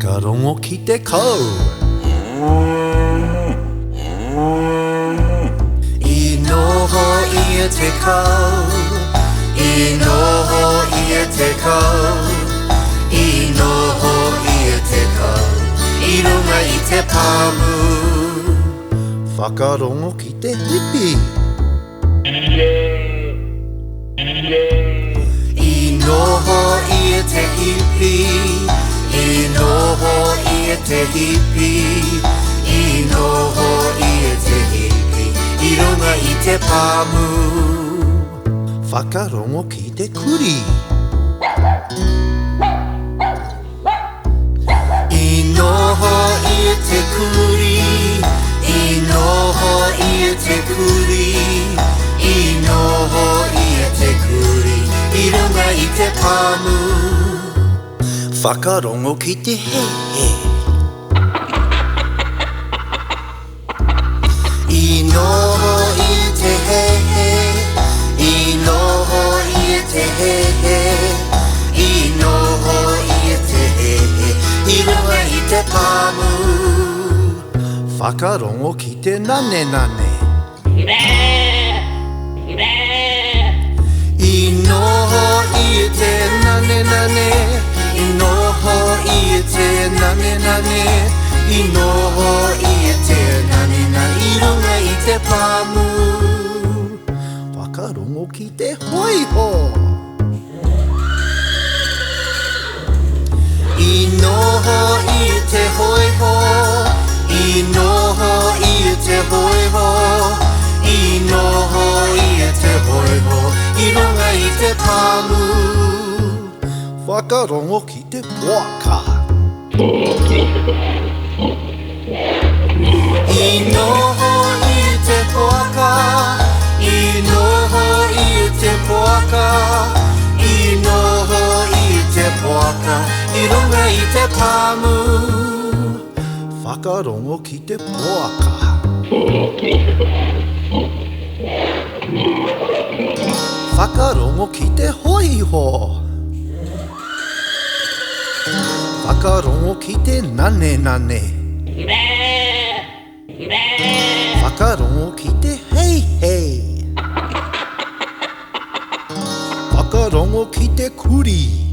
Whakarongo ki te kau. I noho ia te kau, I noho ia te kau, I noho ia te kau, I runga I te pāmu. Whakarongo ki te hipi. I noho ia te hipi, I noho ia te hipi, I noho ia te hipi, I runga I te pāmu. Whakarongo ki te kuri. I noho ia te kuri, I noho ia te kuri, I noho ia te kuri, I runga I te pāmu. Whakarongo ki te hehe. I noho ia te hehe, I noho ia te hehe, I noho ia te hehe, I runga I te pāmu. Whakarongo ki te nane nane. I noho ia te nane nane, I noho ia te nane nane, I noho ia te nane nane, I runga I te pāmu. Whakarongo ki te hoiho. I noho ia te hoiho, I noho ia te hoiho, I noho ia te hoiho, I runga I te pāmu. Whakarongo ki te poaka. I noho ia te poaka, I noho ia te poaka, I noho ia te poaka, I runga I te pāmu. Whakarongo ki te poaka. Whakarongo ki te hoiho. Whakarongo ki te nane nane. Whakarongo ki te hei hei. Whakarongo ki te kuri.